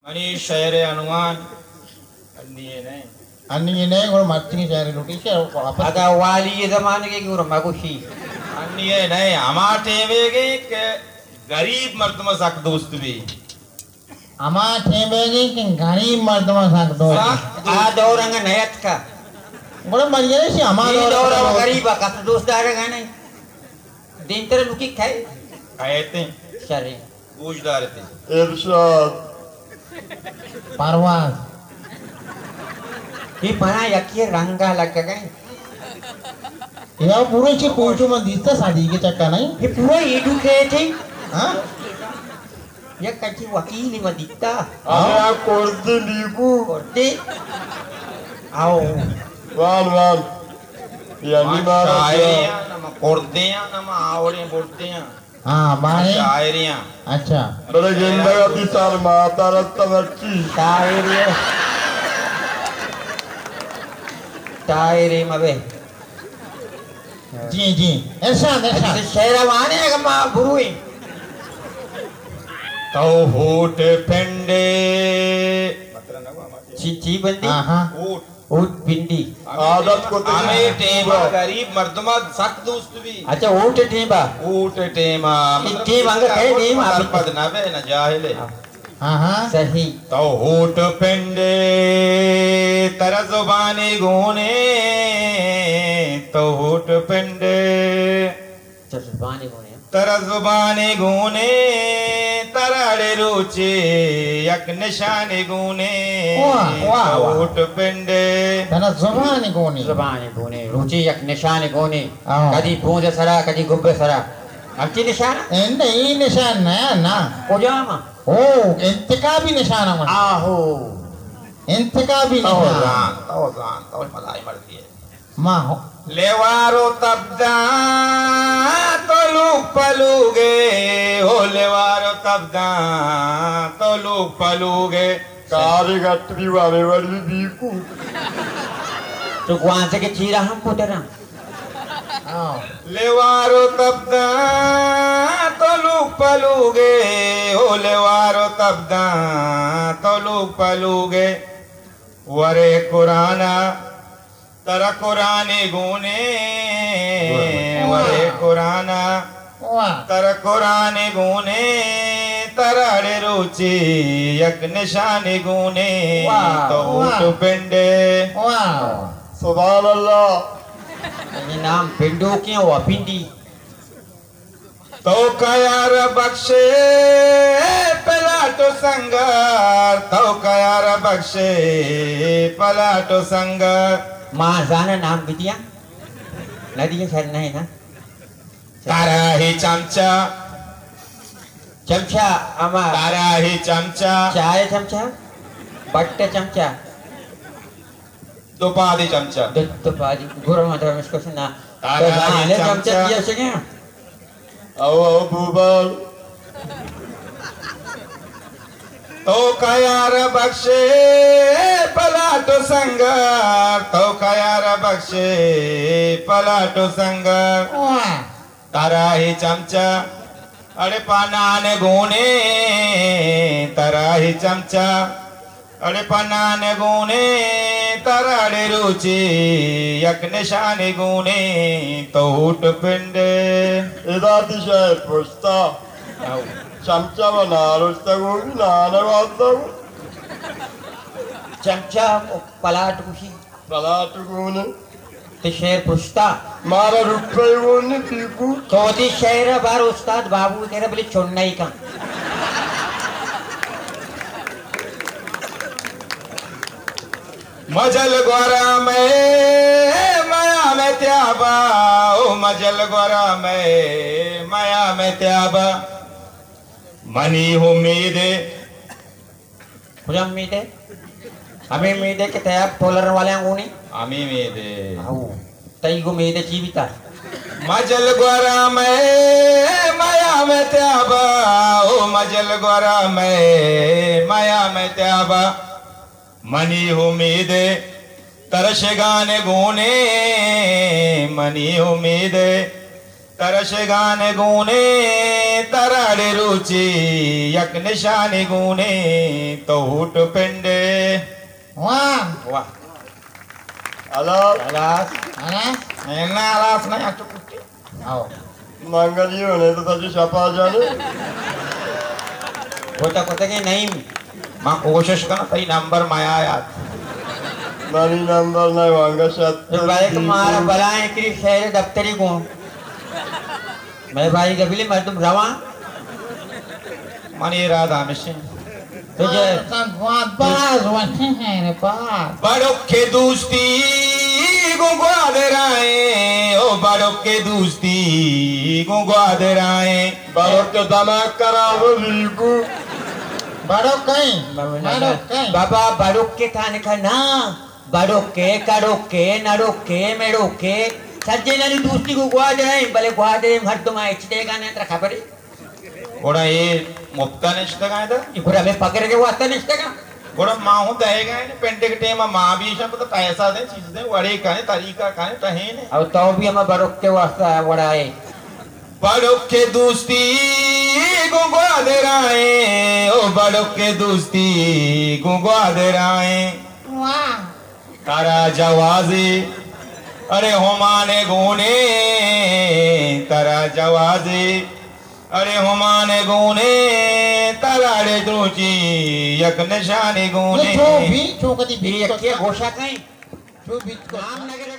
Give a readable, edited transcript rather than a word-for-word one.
मनीष शहर अनुमान अन्य नहीं और मर्ची शहर लुटी से अगर वाली ये ज़माने के गुरु मगुशी अन्य नहीं हमारे वेगे के गरीब मर्दमा सक दोस्त भी हमारे वेगे के गरीब मर्दमा सक दोस्त आ दौरंग नयत का बड़ा मर्यादा से हमारा दौरा गरीब का दोस्त डालेगा नहीं दिन तेरे लुकी खाए कहते शरे पूछदार थे इरशाद परवाज ये पना यकी रंगा लग गए या पूरे ची पूछो मत दिसता साड़ी के चक्का नहीं ये पूरा ईडू के थे हाँ ये कच्ची वकील मत दिखता आया कोर्दे नीकू कोर्दे आओ वाल यानी मारा शायरियां नम कोर्दियां नम आवड़े बोलतियां हाँ माने शायरियां अच्छा बड़े गेंदा का दिसार माता रत्ता बच्ची टायरे मबे जी ऐसा शहर वाने का माँ बुरुई तो होठ पेंडे ची बंदी हाँ ऊट बिंदी आदत को हमें टेमा गरीब मर्दमा सक दोस्त भी अच्छा ऊट टीबा ऊट टेमा टीम अंग कहे टीम आप पद ना बे न जाहिले हाँ सही तो होठ पेंडे तर जुबानी गुने तो होठ पेंडे चुस्बानी बोले तर जुबानी गुने तरड़े रुचि यक निशानी गुने वाह होठ पेंडे तना ज़ुबानी बोने रुचि यक निशान गोने हाँ। कदी पूंज सरा कदी गुब्बे सरा अंति निशान इन्हें ये निशान नया ना कोजामा ओ इंतकाबी निशान है आहो इंतकाबी निशान तो मलाई मरती है माँ हो लेवारो तब्दा तो लूक पलूगे हो लेवारो तब्दा तो लूक पलूगे कारी गट्टी वाले वाली बीकू तो गुआन से के चीरा हम पुतरा लेवारो तब्दा तो लूक पलूगे हो लेवारो तब्दा तो लूक पलूगे वरे कुराना तरा कुरानी गुने वरे कुराना वाह तर कुरानी गुने तरड़े रुचि यक निशानी गुने तो ऊट पिंडे वाह सुभान अल्लाह ये नाम पिंडो के हुआ पिंडी तो कयार बख्शे पलाटो संगर तो कयार बख्शे पलाटो संगर माँ जाना नाम बिटिया नदी के शहर नहीं ना तारा ही चमचा चमचा अमा तारा ही चमचा चाय चमचा बट्टे चमचा दोपादी चमचा तो बाजी गुरु माता इसको सुना तारा तो ही जाने चमचा चमचा। दिया सके आओ भूबाल तो कयार बख्शे पलाटो संगर तो कयार बख्शे पलाटो संगर वाह तारा ही चमचा अरे पनाने गुने तारा ही चमचा अरे पनाने गुने तरड़े रुचि यक निशानी गुने तो ऊट पिंडे इधर दिशा पुष्ता चमचा बना रोस्ता गोभी नाना वाता चमचा पलाट कुशी पलाट गोने ते शेर पुश्ता मारा रुपये गोने बीकू तो ती शेर बार उस्ताद बाबू तेरा बोले छोड़ना ही का मजल गोरा में माया में त्याबा ओ मजल गोरा में माया में त्याबा मनी उम्मीदे मुझे उम्मीद है हमें उम्मीद है कि तैयार पोलर वाले अंगूनी अमी मेदे आओ तई को उम्मीद है जीविता मजल गोरा में माया में त्याबा ओ मजल गोरा में माया में त्याबा मनी उम्मीदे तरश गाने गुने मनी उम्मीदे तरश गाने गूने तराड़े रुचि यक निशाने गूने तो हुट पिंडे वाह वाह Alas, alas alas एना आलास नहीं आचो कुट्टी आओ Mangaliyo ne to taji shapa jane. होता कोता के नहीं मां कोशिश करना तई नंबर माया याद Mani number na wanga shat. तो भाई तुम्हारा बलाएं कि शहर दफ्तरी को मैं भाई कबीले मैं तुम रवा मानी राधा मिशन तुझे पास वही है रे पास बड़ों के दोस्ती गुंगवादराए ओ बड़ों के दोस्ती गुंगवादराए Balok ke damak karawo liku. बड़ो कहीं बड़ो कहीं बाबा बाड़ों के थाने का ना बाड़ों के काड़ों के नाड़ों के मेड़ों के सज्जे नारी दोस्ती को गुआ जाए भले गुआ दे हर तुम्हारे इच्छे का नहीं रखा पड़े गोड़ा ये मुफ्ता निश्चित गाए था इकुरा में पकड़ के वास्ता नहीं का गोड़ा माँ हूँ दहेगा ने पेंटे के टेम माँ भी सब तो पैसा दे चीज दे वड़े खाने तरीका खाने तहे ने अब तो भी हम बाड़ों के वास्ता बड़ा है बड़ों के दोस्ती गुंगवादराए ओ बड़ों के दोस्ती गुंगवादराए वाह तारा जवाजी अरे होमाने गुने तारा जवाजी अरे होमाने गुने तराड़े द्रुचि यक निशाने गुने ये जो भी चौकती ये भी क्या घोषा कहीं जो भी नाम नगर